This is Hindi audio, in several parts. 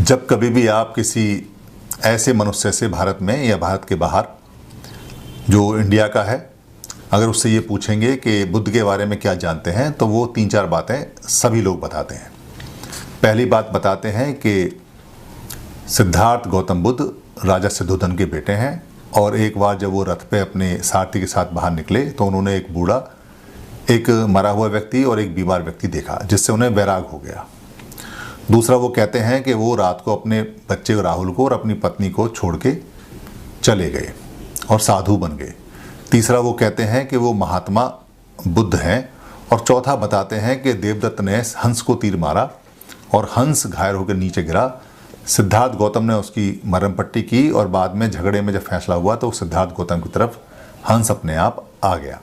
जब कभी भी आप किसी ऐसे मनुष्य से भारत में या भारत के बाहर जो इंडिया का है, अगर उससे ये पूछेंगे कि बुद्ध के बारे में क्या जानते हैं, तो वो 3-4 बातें सभी लोग बताते हैं। पहली बात बताते हैं कि सिद्धार्थ गौतम बुद्ध राजा सिद्धोधन के बेटे हैं, और एक बार जब वो रथ पे अपने सारथी के साथ बाहर निकले तो उन्होंने एक बूढ़ा, एक मरा हुआ व्यक्ति और एक बीमार व्यक्ति देखा, जिससे उन्हें वैराग हो गया। दूसरा, वो कहते हैं कि वो रात को अपने बच्चे राहुल को और अपनी पत्नी को छोड़ के चले गए और साधु बन गए। तीसरा, वो कहते हैं कि वो महात्मा बुद्ध हैं। और चौथा बताते हैं कि देवदत्त ने हंस को तीर मारा और हंस घायल होकर नीचे गिरा। सिद्धार्थ गौतम ने उसकी मरहम पट्टी की और बाद में झगड़े में जब फैसला हुआ तो सिद्धार्थ गौतम की तरफ हंस अपने आप आ गया।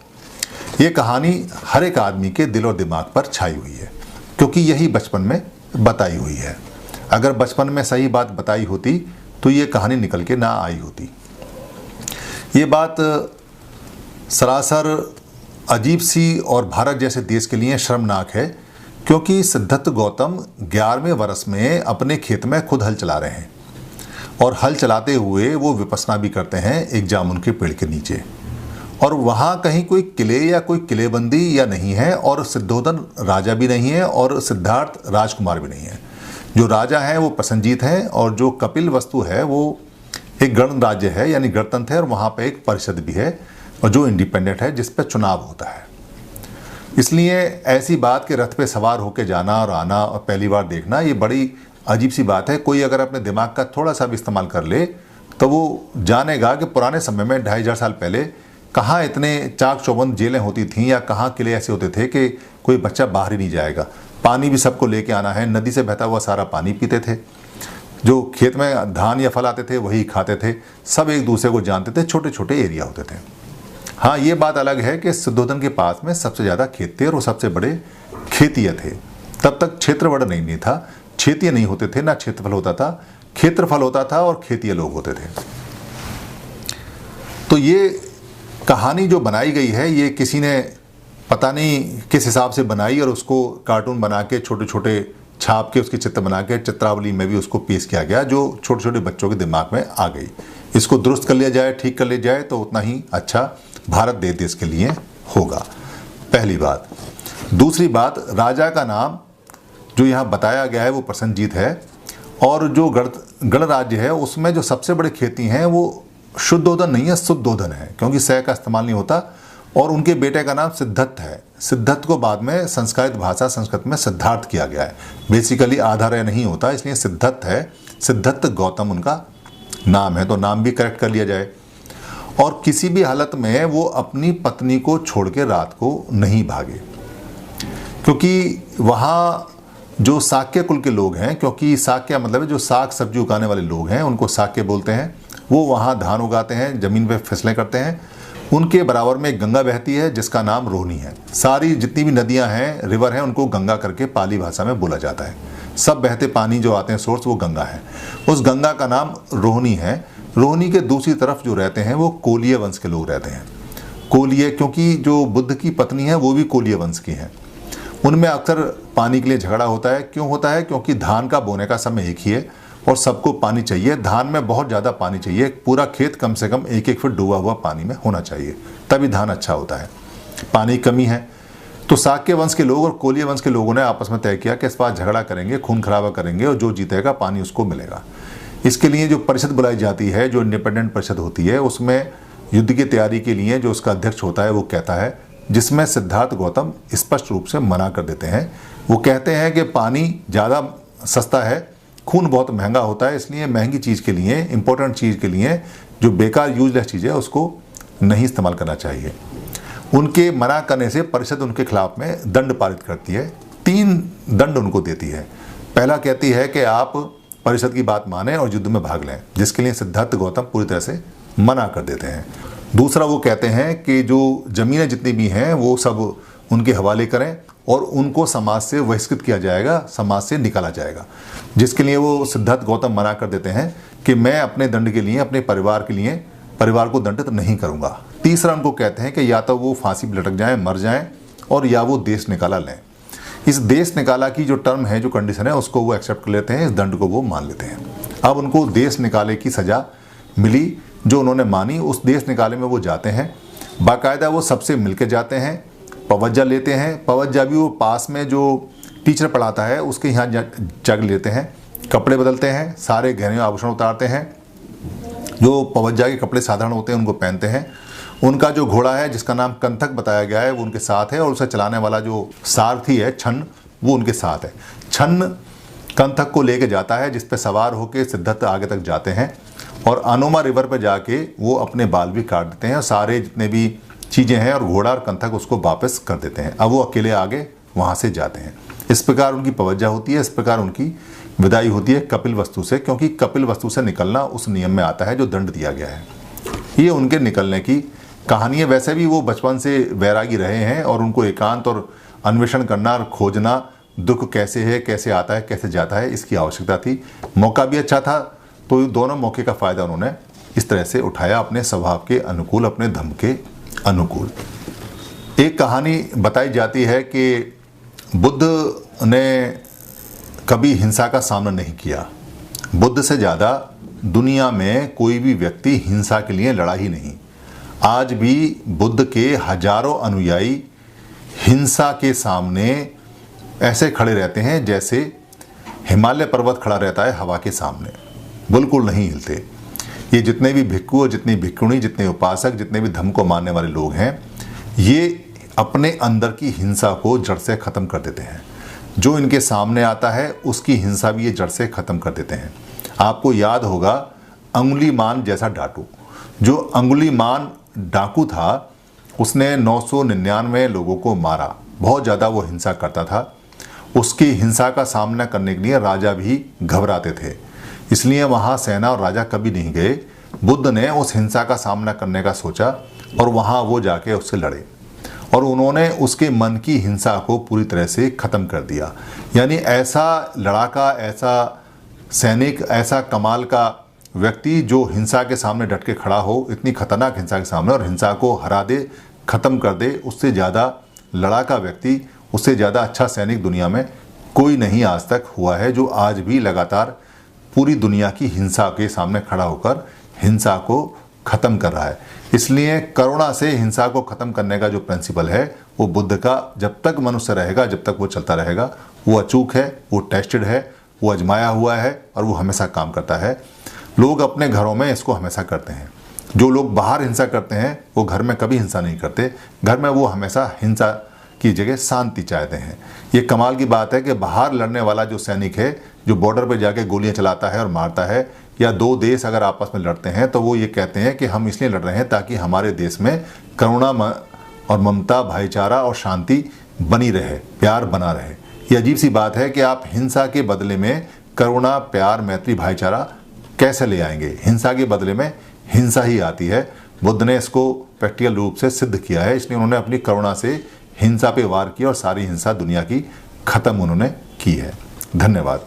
ये कहानी हर एक आदमी के दिल और दिमाग पर छाई हुई है, क्योंकि यही बचपन में बताई हुई है। अगर बचपन में सही बात बताई होती तो ये कहानी निकल के ना आई होती। ये बात सरासर अजीब सी और भारत जैसे देश के लिए शर्मनाक है, क्योंकि सिद्धार्थ गौतम 11वें वर्ष में अपने खेत में खुद हल चला रहे हैं, और हल चलाते हुए वो विपस्सना भी करते हैं एक जामुन के पेड़ के नीचे। और वहाँ कहीं कोई किले या कोई किलेबंदी या नहीं है, और सिद्धोधन राजा भी नहीं है और सिद्धार्थ राजकुमार भी नहीं है। जो राजा हैं वो प्रसन्नजीत हैं, और जो कपिल वस्तु है वो एक गणराज्य है, यानी गणतंत्र है, और वहाँ पे एक परिषद भी है और जो इंडिपेंडेंट है, जिस पर चुनाव होता है। इसलिए ऐसी बात के रथ पे सवार होकर जाना और आना और पहली बार देखना, ये बड़ी अजीब सी बात है। कोई अगर अपने दिमाग का थोड़ा सा भी इस्तेमाल कर ले तो वो जानेगा कि पुराने समय में 2500 साल पहले कहाँ इतने चाक चौबंद जेलें होती थीं, या कहाँ किले ऐसे होते थे कि कोई बच्चा बाहर ही नहीं जाएगा। पानी भी सबको लेके आना है, नदी से बहता हुआ सारा पानी पीते थे। जो खेत में धान या फल आते थे वही खाते थे। सब एक दूसरे को जानते थे, छोटे छोटे एरिया होते थे। हाँ, ये बात अलग है कि सिद्धोधन के पास में सबसे ज़्यादा खेत थे और वो सबसे बड़े खेतीय थे। तब तक क्षेत्र बड़ा नहीं था, क्षेत्रीय नहीं होते थे, ना क्षेत्रफल होता था, क्षेत्रफल होता था और खेतीय लोग होते थे। तो ये कहानी जो बनाई गई है, ये किसी ने पता नहीं किस हिसाब से बनाई और उसको कार्टून बना के छोटे छोटे छाप के उसके चित्र बना के चित्रावली में भी उसको पेश किया गया, जो छोटे छोटे बच्चों के दिमाग में आ गई। इसको दुरुस्त कर लिया जाए, ठीक कर लिया जाए तो उतना ही अच्छा भारत देश के लिए होगा। पहली बात। दूसरी बात, राजा का नाम जो यहाँ बताया गया है वो प्रसन्नजीत है, और जो गणराज्य है उसमें जो सबसे बड़े खेती हैं वो शुद्धोधन नहीं है, शुद्धोधन है, क्योंकि स का इस्तेमाल नहीं होता। और उनके बेटे का नाम सिद्धार्थ है। सिद्धार्थ को बाद में संस्कृत भाषा संस्कृत में सिद्धार्थ किया गया है। बेसिकली आधार नहीं होता, इसलिए सिद्धार्थ है। सिद्धार्थ गौतम उनका नाम है, तो नाम भी करेक्ट कर लिया जाए। और किसी भी हालत में वो अपनी पत्नी को छोड़ के रात को नहीं भागे, क्योंकि वहाँ जो साक्य कुल के लोग हैं, क्योंकि साक्य मतलब है जो साग सब्जी उगाने वाले लोग हैं, उनको साक्य बोलते हैं। वो वहाँ धान उगाते हैं, ज़मीन पे फसलें करते हैं। उनके बराबर में एक गंगा बहती है जिसका नाम रोहिणी है। सारी जितनी भी नदियाँ हैं, रिवर हैं, उनको गंगा करके पाली भाषा में बोला जाता है। सब बहते पानी जो आते हैं सोर्स, वो गंगा है। उस गंगा का नाम रोहिणी है। रोहिणी के दूसरी तरफ जो रहते हैं वो कोलीय वंश के लोग रहते हैं। कोलीय, क्योंकि जो बुद्ध की पत्नी है वो भी कोलीय वंश की है। उनमें अक्सर पानी के लिए झगड़ा होता है। क्यों होता है? क्योंकि धान का बोने का समय एक ही है और सबको पानी चाहिए। धान में बहुत ज़्यादा पानी चाहिए, पूरा खेत कम से कम 1-1 फुट डूबा हुआ पानी में होना चाहिए, तभी धान अच्छा होता है। पानी की कमी है, तो साक्य वंश के लोग और कोलीय वंश के लोगों ने आपस में तय किया कि इस बार झगड़ा करेंगे, खून खराबा करेंगे, और जो जीतेगा पानी उसको मिलेगा। इसके लिए जो परिषद बुलाई जाती है, जो इंडिपेंडेंट परिषद होती है, उसमें युद्ध की तैयारी के लिए जो उसका अध्यक्ष होता है वो कहता है, जिसमें सिद्धार्थ गौतम स्पष्ट रूप से मना कर देते हैं। वो कहते हैं कि पानी ज़्यादा सस्ता है, खून बहुत महंगा होता है, इसलिए महंगी चीज़ के लिए, इंपॉर्टेंट चीज़ के लिए जो बेकार यूजलेस चीज़ है उसको नहीं इस्तेमाल करना चाहिए। उनके मना करने से परिषद उनके खिलाफ में दंड पारित करती है। 3 दंड उनको देती है। पहला कहती है कि आप परिषद की बात माने और युद्ध में भाग लें, जिसके लिए सिद्धार्थ गौतम पूरी तरह से मना कर देते हैं। दूसरा, वो कहते हैं कि जो ज़मीनें जितनी भी हैं वो सब उनके हवाले करें और उनको समाज से बहिष्कृत किया जाएगा, समाज से निकाला जाएगा, जिसके लिए वो सिद्धार्थ गौतम मना कर देते हैं कि मैं अपने दंड के लिए, अपने परिवार के लिए, परिवार को दंडित नहीं करूँगा। तीसरा, उनको कहते हैं कि या तो वो फांसी पर लटक जाएं, मर जाएं, और या वो देश निकाला लें। इस देश निकाला की जो टर्म है, जो कंडीशन है, उसको वो एक्सेप्ट कर लेते हैं, इस दंड को वो मान लेते हैं। अब उनको देश निकाले की सज़ा मिली जो उन्होंने मानी। उस देश निकाले में वो जाते हैं, बाकायदा वो सबसे मिलके जाते हैं, पवज्जा लेते हैं। पवज्जा भी वो पास में जो टीचर पढ़ाता है उसके यहाँ जग लेते हैं, कपड़े बदलते हैं, सारे गहने आभूषण उतारते हैं, जो पवज्जा के कपड़े साधारण होते हैं उनको पहनते हैं। उनका जो घोड़ा है जिसका नाम कंथक बताया गया है वो उनके साथ है, और उसे चलाने वाला जो सारथी है छन्न, वो उनके साथ है। छन्न कंथक को लेके जाता है, जिस पे सवार होकर सिद्धत आगे तक जाते हैं, और अनोमा रिवर पर जाके वो अपने बाल भी काट देते हैं, और सारे जितने भी चीज़ें हैं और घोड़ा और कंथक उसको वापस कर देते हैं। अब वो अकेले आगे वहाँ से जाते हैं। इस प्रकार उनकी पवज्जा होती है, इस प्रकार उनकी विदाई होती है कपिल वस्तु से, क्योंकि कपिल वस्तु से निकलना उस नियम में आता है जो दंड दिया गया है। ये उनके निकलने की कहानी है। वैसे भी वो बचपन से वैरागी रहे हैं और उनको एकांत और अन्वेषण करना और खोजना, दुख कैसे है, कैसे आता है, कैसे जाता है, इसकी आवश्यकता थी। मौका भी अच्छा था, तो दोनों मौके का फ़ायदा उन्होंने इस तरह से उठाया, अपने स्वभाव के अनुकूल, अपने धर्म के अनुकूल। एक कहानी बताई जाती है कि बुद्ध ने कभी हिंसा का सामना नहीं किया। बुद्ध से ज़्यादा दुनिया में कोई भी व्यक्ति हिंसा के लिए लड़ा ही नहीं। आज भी बुद्ध के हजारों अनुयायी हिंसा के सामने ऐसे खड़े रहते हैं जैसे हिमालय पर्वत खड़ा रहता है हवा के सामने, बिल्कुल नहीं हिलते। ये जितने भी भिक्खु और जितनी भिक्खुणी, जितने उपासक, जितने भी धर्म को मानने वाले लोग हैं, ये अपने अंदर की हिंसा को जड़ से ख़त्म कर देते हैं। जो इनके सामने आता है उसकी हिंसा भी ये जड़ से ख़त्म कर देते हैं। आपको याद होगा अंगुलीमान जैसा डाकू, जो अंगुलीमान डाकू था उसने 999 लोगों को मारा, बहुत ज़्यादा वो हिंसा करता था। उसकी हिंसा का सामना करने के लिए राजा भी घबराते थे, इसलिए वहाँ सेना और राजा कभी नहीं गए। बुद्ध ने उस हिंसा का सामना करने का सोचा और वहाँ वो जाके उससे लड़े, और उन्होंने उसके मन की हिंसा को पूरी तरह से ख़त्म कर दिया। यानी ऐसा लड़ाका, ऐसा सैनिक, ऐसा कमाल का व्यक्ति जो हिंसा के सामने डट के खड़ा हो, इतनी खतरनाक हिंसा के सामने, और हिंसा को हरा दे, ख़त्म कर दे, उससे ज़्यादा लड़ाका व्यक्ति, उससे ज़्यादा अच्छा सैनिक दुनिया में कोई नहीं आज तक हुआ है, जो आज भी लगातार पूरी दुनिया की हिंसा के सामने खड़ा होकर हिंसा को ख़त्म कर रहा है। इसलिए करुणा से हिंसा को ख़त्म करने का जो प्रिंसिपल है वो बुद्ध का जब तक मनुष्य रहेगा, जब तक वो चलता रहेगा, वो अचूक है, वो टेस्टेड है, वो आजमाया हुआ है, और वो हमेशा काम करता है। लोग अपने घरों में इसको हमेशा करते हैं। जो लोग बाहर हिंसा करते हैं वो घर में कभी हिंसा नहीं करते। घर में वो हमेशा हिंसा की जगह शांति चाहते हैं। ये कमाल की बात है कि बाहर लड़ने वाला जो सैनिक है, जो बॉर्डर पर जाके गोलियां चलाता है और मारता है, या दो देश अगर आपस में लड़ते हैं तो वो ये कहते हैं कि हम इसलिए लड़ रहे हैं ताकि हमारे देश में करुणा और ममता, भाईचारा और शांति बनी रहे, प्यार बना रहे। ये अजीब सी बात है कि आप हिंसा के बदले में करुणा, प्यार, मैत्री, भाईचारा कैसे ले आएंगे। हिंसा के बदले में हिंसा ही आती है। बुद्ध ने इसको प्रैक्टिकल रूप से सिद्ध किया है, इसलिए उन्होंने अपनी करुणा से हिंसा पे वार किया और सारी हिंसा दुनिया की खत्म उन्होंने की है। धन्यवाद।